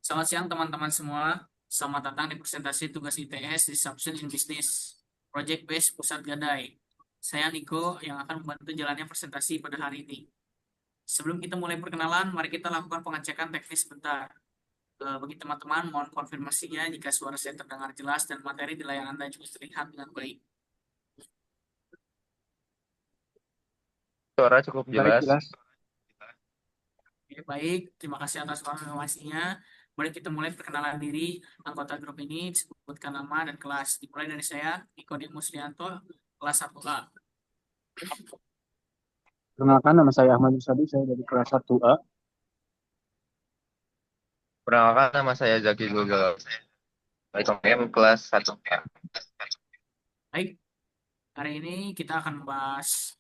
Selamat siang teman-teman semua. Selamat datang di presentasi tugas ITS Disruption in Business, Project Based Pusat Gadai. Saya Niko yang akan membantu jalannya presentasi pada hari ini. Sebelum kita mulai perkenalan, mari kita lakukan pengecekan teknis sebentar. Bagi teman-teman, mohon konfirmasinya jika suara saya terdengar jelas dan materi di layar Anda juga terlihat dengan baik. Suara cukup Baik, jelas. jelas. Oke, baik, terima kasih atas konfirmasinya. Mari kita mulai perkenalan diri. Anggota grup ini disebutkan nama dan kelas. Dimulai dari saya, Niko Muslianto, kelas 1A. Perkenalkan, nama saya Ahmad Yusadi, saya dari kelas 1A. Perkenalkan, nama saya Zaki Google. IKM kelas 1M. Baik, hari ini kita akan membahas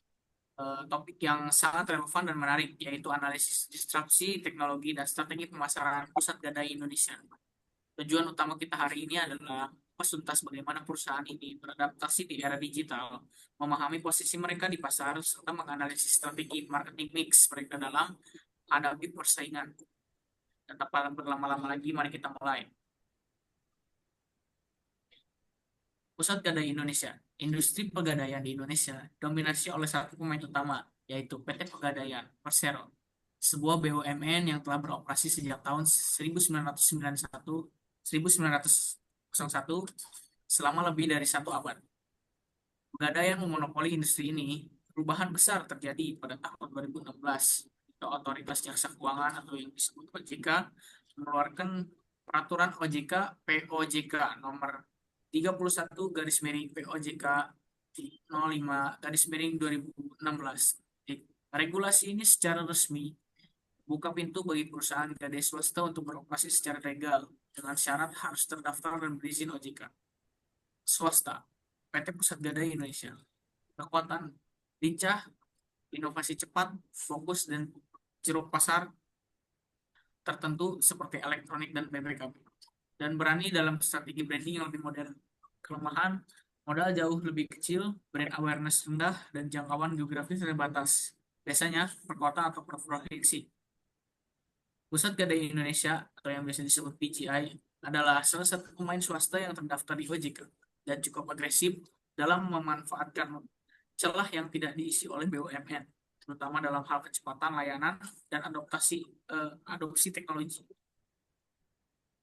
topik yang sangat relevan dan menarik, yaitu analisis disrupsi teknologi dan strategi pemasaran pusat gadai Indonesia. Tujuan utama kita hari ini adalah tuntas bagaimana perusahaan ini beradaptasi di era digital, memahami posisi mereka di pasar, serta menganalisis strategi marketing mix mereka dalam menghadapi persaingan. Dan tanpa berlama-lama lagi, mari kita mulai. Pusat Gadai Indonesia. Industri pegadaian di Indonesia dominasi oleh satu pemain utama, yaitu PT Pegadaian Persero, sebuah BUMN yang telah beroperasi sejak tahun 1991 selama lebih dari satu abad. Pegadaian memonopoli industri ini. Perubahan besar terjadi pada tahun 2016. Otoritas Jasa Keuangan atau yang disebut OJK mengeluarkan peraturan OJK POJK nomor 31 garis miring POJK 05 garis miring 2016. Regulasi ini secara resmi buka pintu bagi perusahaan gadai swasta untuk beroperasi secara legal dengan syarat harus terdaftar dan berizin OJK. Swasta, PT Pusat Gadai Indonesia. Kekuatan lincah, inovasi cepat, fokus dan ceruk pasar tertentu seperti elektronik dan BPKB. Dan berani dalam strategi branding yang lebih modern. Kelemahan, modal jauh lebih kecil, brand awareness rendah, dan jangkauan geografis terbatas. Biasanya per kota atau per provinsi. Pusat Gadai Indonesia, atau yang biasa disebut PGI, adalah salah satu pemain swasta yang terdaftar di OJK dan cukup agresif dalam memanfaatkan celah yang tidak diisi oleh BUMN, terutama dalam hal kecepatan layanan dan adopsi teknologi.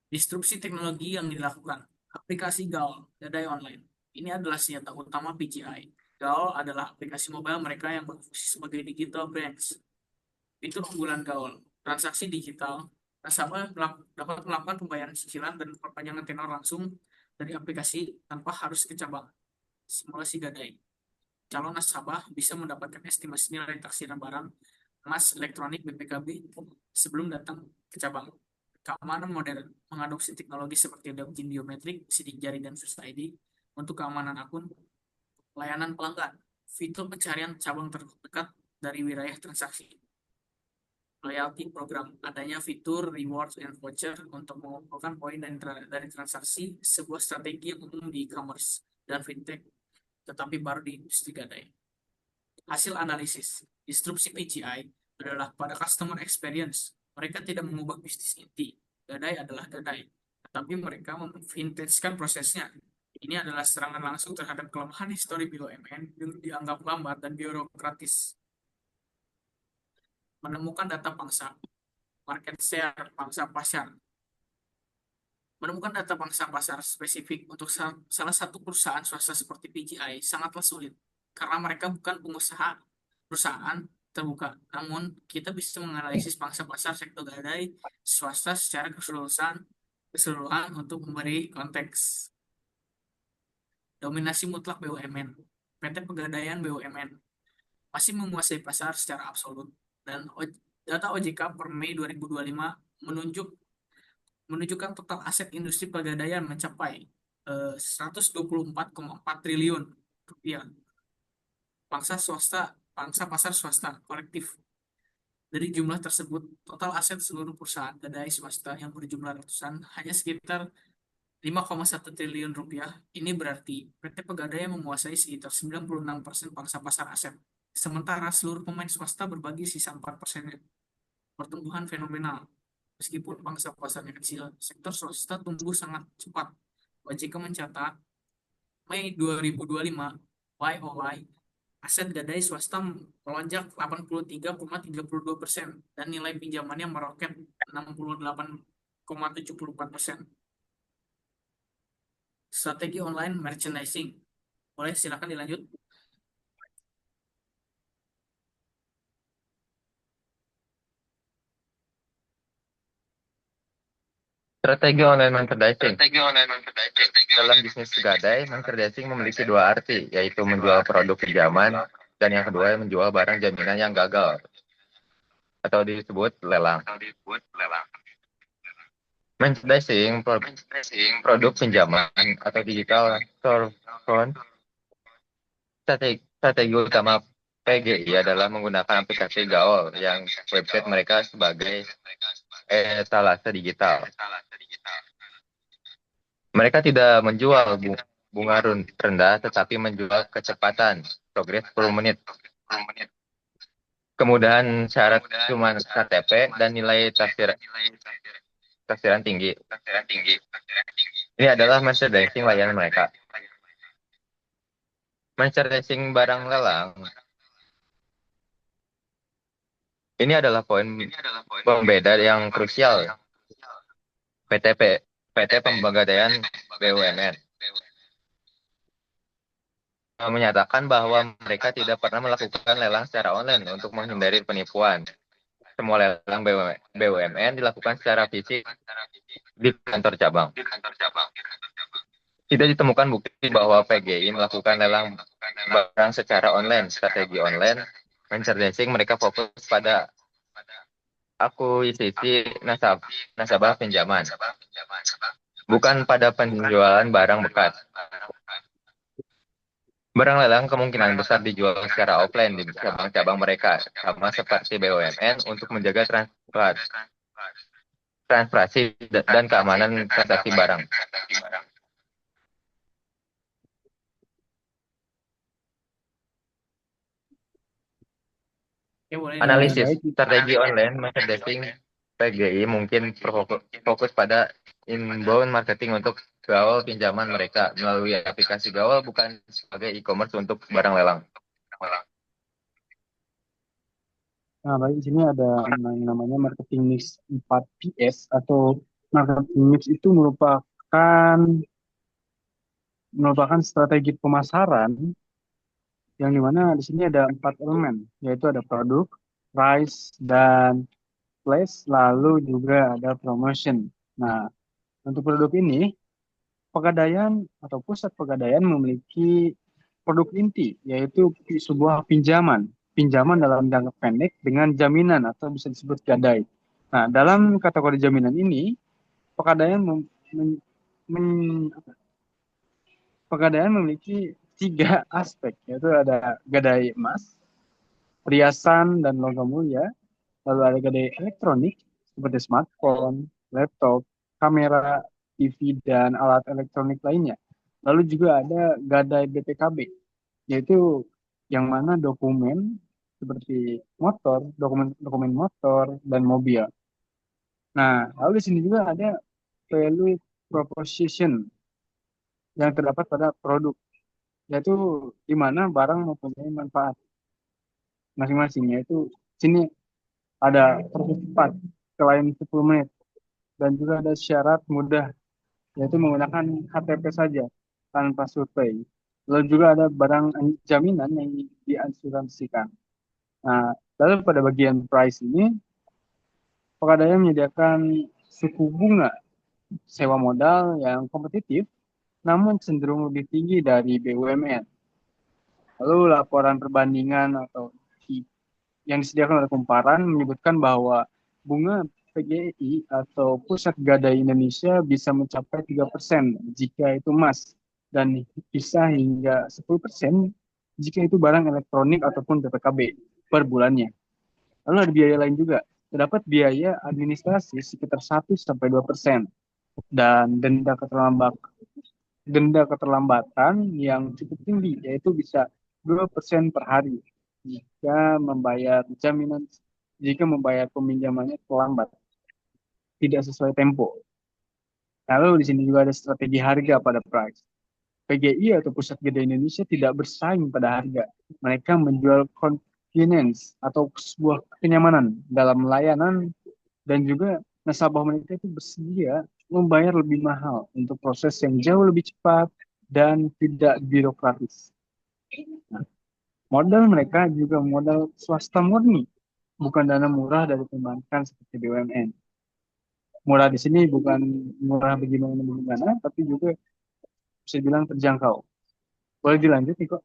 Disrupsi teknologi yang dilakukan. Aplikasi Gaul, gadai online. Ini adalah senjata utama PGI. Gaul adalah aplikasi mobile mereka yang berfungsi sebagai digital branch. Fitur unggulan Gaul, transaksi digital. Nasabah dapat melakukan pembayaran cicilan dan perpanjangan tenor langsung dari aplikasi tanpa harus ke cabang. Simulasi gadai. Calon nasabah bisa mendapatkan estimasi nilai taksiran barang, emas, elektronik, BPKB sebelum datang ke cabang. Keamanan modern mengadopsi teknologi seperti login biometrik, sidik jari, dan Face ID untuk keamanan akun, layanan pelanggan, fitur pencarian cabang terdekat dari wilayah transaksi, loyalty program, adanya fitur rewards and voucher untuk mengumpulkan poin dari transaksi, sebuah strategi yang umum di e-commerce dan fintech, tetapi baru di industri gadai. Hasil analisis, disrupsi PGI adalah pada customer experience. Mereka tidak mengubah bisnis inti. Gadai adalah gadai, tetapi mereka memvintagekan prosesnya. Ini adalah serangan langsung terhadap kelemahan histori BUMN yang dianggap lambat dan birokratis. Menemukan data pangsa, market share pangsa pasar. Menemukan data pangsa pasar spesifik untuk salah satu perusahaan swasta seperti PGI sangatlah sulit, karena mereka bukan pengusaha perusahaan terbuka. Namun, kita bisa menganalisis pangsa pasar sektor gadai swasta secara keseluruhan untuk memberi konteks. Dominasi mutlak BUMN. PT Pegadaian BUMN masih menguasai pasar secara absolut, dan data OJK per Mei 2025 menunjukkan total aset industri pegadaian mencapai 124,4 triliun rupiah. Pangsa pasar swasta kolektif. Dari jumlah tersebut, total aset seluruh perusahaan gadai swasta yang berjumlah ratusan hanya sekitar 5,1 triliun rupiah. Ini berarti PT Pegadaian menguasai sekitar 96% pangsa pasar aset. Sementara seluruh pemain swasta berbagi sisa 4%. Pertumbuhan fenomenal. Meskipun pangsa pasarnya kecil, sektor swasta tumbuh sangat cepat. OJK mencatat Mei 2025 YoY aset gadai swasta melonjak 83,32% dan nilai pinjamannya meroket 68,74%. Strategi online merchandising. Boleh silakan dilanjut. Strategi online merchandising. Dalam bisnis gadai, merchandising memiliki dua arti, yaitu menjual produk pinjaman dan yang kedua menjual barang jaminan yang gagal atau disebut lelang. Merchandising produk pinjaman atau digital storefront. Strategi utama PGI adalah menggunakan aplikasi Gaul yang website mereka sebagai etalase digital. Mereka tidak menjual bunga rendah, tetapi menjual kecepatan, progres 10 menit. Kemudahan syarat cuma KTP dan nilai taksiran tinggi. Ini adalah merchandising layanan mereka. Merchandising barang lelang. Ini adalah poin pembeda yang krusial. PT Pemberdayaan BUMN menyatakan bahwa mereka tidak pernah melakukan lelang secara online untuk menghindari penipuan. Semua lelang BUMN dilakukan secara fisik di kantor cabang. Tidak ditemukan bukti bahwa PGI melakukan lelang barang secara online. Strategi online merchandising mereka fokus pada akuisisi nasabah pinjaman, bukan pada penjualan barang bekas. Barang lelang kemungkinan besar dijual secara offline di cabang-cabang mereka, sama seperti BUMN untuk menjaga transparansi dan keamanan transaksi barang. Ya, boleh Analisis baik. strategi online marketing PGI mungkin fokus pada inbound marketing untuk gawal pinjaman mereka melalui aplikasi gawal, bukan sebagai e-commerce untuk barang lelang. Nah, baik, di sini ada yang namanya marketing mix 4PS atau marketing mix itu merupakan strategi pemasaran yang dimana di sini ada 4 elemen, yaitu ada produk, price, dan place, lalu juga ada promotion. Nah, untuk produk ini, Pegadaian atau pusat pegadaian memiliki produk inti, yaitu sebuah pinjaman dalam jangka pendek dengan jaminan atau bisa disebut gadai. Nah, dalam kategori jaminan ini, pegadaian pegadaian memiliki 3 aspek, yaitu ada gadai emas, perhiasan dan logam mulia, lalu ada gadai elektronik seperti smartphone, laptop, kamera, TV, dan alat elektronik lainnya. Lalu juga ada gadai BPKB, yaitu yang mana dokumen seperti dokumen motor, dan mobil. Nah, lalu di sini juga ada value proposition yang terdapat pada produk, yaitu di mana barang mempunyai manfaat masing-masing, yaitu sini ada proses cepat selain 10 menit dan juga ada syarat mudah yaitu menggunakan KTP saja tanpa survei. Lalu juga ada barang jaminan yang diasuransikan. Nah, lalu pada bagian price ini, Pegadaian menyediakan suku bunga sewa modal yang kompetitif, namun cenderung lebih tinggi dari BUMN. Lalu laporan perbandingan atau yang disediakan oleh Kumparan menyebutkan bahwa bunga PGI atau Pusat Gadai Indonesia bisa mencapai 3% jika itu emas dan bisa hingga 10% jika itu barang elektronik ataupun PPKB per bulannya. Lalu ada biaya lain juga. Terdapat biaya administrasi sekitar 1-2% dan denda keterlambatan yang cukup tinggi, yaitu bisa 2% per hari jika membayar jaminan jika membayar peminjamannya terlambat. tidak sesuai tempo. Lalu di sini juga ada strategi harga pada price. PGI atau Pusat Gede Indonesia tidak bersaing pada harga. Mereka menjual convenience atau sebuah kenyamanan dalam layanan, dan juga nasabah mereka itu bersedia membayar lebih mahal untuk proses yang jauh lebih cepat dan tidak birokratis. Nah, modal mereka juga modal swasta murni, bukan dana murah dari perbankan seperti BUMN. Murah di sini bukan murah bagaimana, tapi juga bisa bilang terjangkau. Boleh dilanjut nih kok.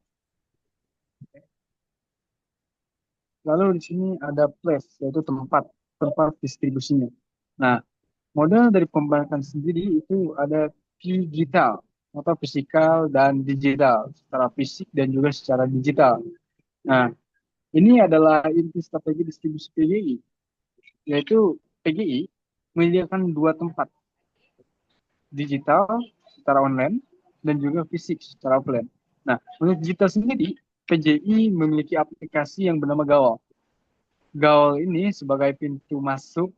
Lalu di sini ada place, yaitu tempat tempat distribusinya. Nah, model dari pembayaran sendiri itu ada digital atau fisikal dan digital, secara fisik dan juga secara digital. Nah, ini adalah inti strategi distribusi PGI, yaitu PGI menyediakan dua tempat, digital secara online dan juga fisik secara offline. Nah, untuk digital sendiri, PJI memiliki aplikasi yang bernama Gaul. Gaul ini sebagai pintu masuk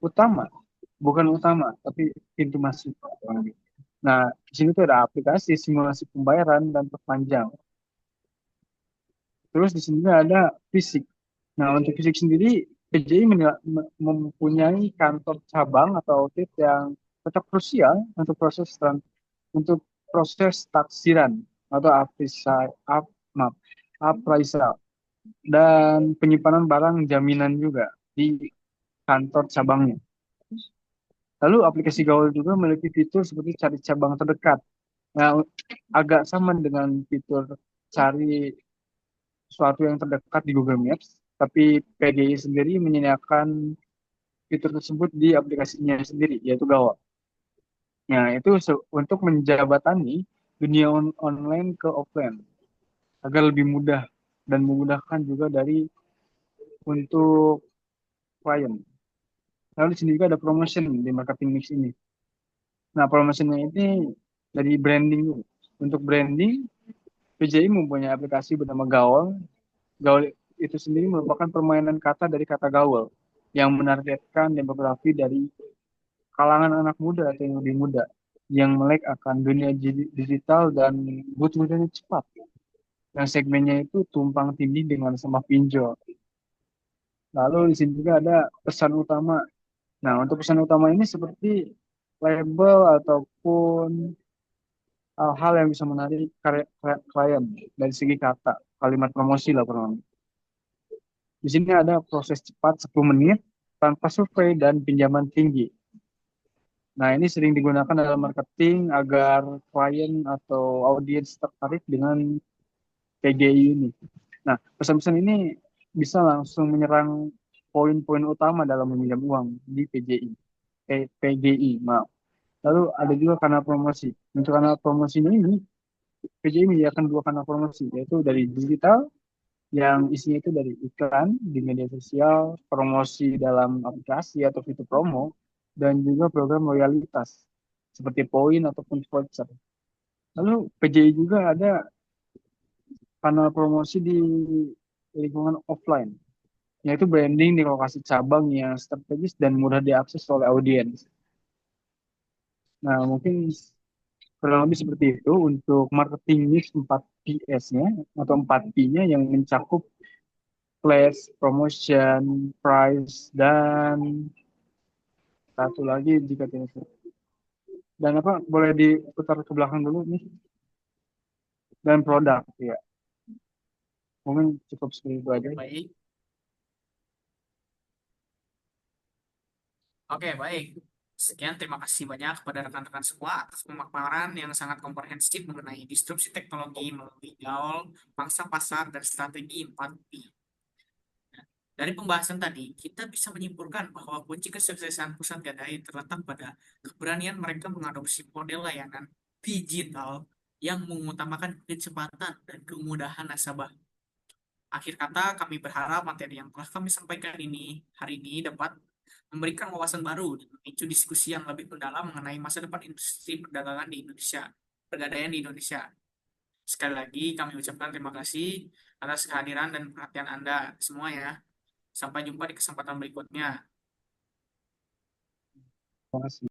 utama, bukan utama, tapi pintu masuk. Nah, di sini tuh ada aplikasi simulasi pembayaran dan perpanjang. Terus di sini ada fisik. Nah, untuk fisik sendiri, PJI mempunyai kantor cabang atau outlet yang tetap krusial untuk untuk proses taksiran atau maaf, appraisal dan penyimpanan barang jaminan juga di kantor cabangnya. Lalu aplikasi Gaul juga memiliki fitur seperti cari cabang terdekat. Nah, agak sama dengan fitur cari sesuatu yang terdekat di Google Maps, tapi PDI sendiri menyediakan fitur tersebut di aplikasinya sendiri, yaitu Gaul. Nah, itu untuk menjabatani dunia online ke offline agar lebih mudah dan memudahkan juga dari untuk klien. Lalu di sini juga ada promotion di marketing mix ini. Nah, promotionnya ini dari branding dulu. Untuk branding, PJI mempunyai aplikasi bernama Gaul. Gaul itu sendiri merupakan permainan kata dari kata gaul yang menargetkan demografi dari kalangan anak muda atau yang lebih muda yang melek akan dunia digital dan butuh dana cepat. Yang segmennya itu tumpang tindih dengan sama pinjol. Lalu di sini juga ada pesan utama. Nah, untuk pesan utama ini seperti label ataupun hal-hal yang bisa menarik klien dari segi kata, kalimat promosi lah kurang lebih. Di sini ada proses cepat 10 menit tanpa survei dan pinjaman tinggi. Nah, ini sering digunakan dalam marketing agar klien atau audiens tertarik dengan PGI ini. Nah, pesan-pesan ini bisa langsung menyerang poin-poin utama dalam meminjam uang di PGI. PGI, maaf. Lalu ada juga kanal promosi. Untuk kanal promosi ini, PJI menyediakan dua kanal promosi, yaitu dari digital yang isinya itu dari iklan di media sosial, promosi dalam aplikasi atau fitur promo, dan juga program loyalitas seperti poin ataupun voucher. Lalu PJI juga ada kanal promosi di lingkungan offline, yaitu branding di lokasi cabang yang strategis dan mudah diakses oleh audiens. Nah, mungkin kurang lebih seperti itu untuk marketing mix 4Ps-nya atau 4P-nya yang mencakup place, promotion, price, dan satu lagi jika tidak salah. Dan apa boleh diputar ke belakang dulu nih, dan produk ya. Mungkin cukup seperti itu aja. Baik. Oke, baik. Sekian, terima kasih banyak kepada rekan-rekan semua atas pemaparan yang sangat komprehensif mengenai disrupsi teknologi melalui gaul, pangsa pasar, dan strategi 4P. Dari pembahasan tadi, kita bisa menyimpulkan bahwa kunci kesuksesan pusat gadai terletak pada keberanian mereka mengadopsi model layanan digital yang mengutamakan kecepatan dan kemudahan nasabah. Akhir kata, kami berharap materi yang telah kami sampaikan hari ini dapat memberikan wawasan baru dan memicu diskusi yang lebih mendalam mengenai masa depan industri perdagangan di Indonesia, pergadaian di Indonesia. Sekali lagi, kami ucapkan terima kasih atas kehadiran dan perhatian Anda semua ya. Sampai jumpa di kesempatan berikutnya. Terima kasih.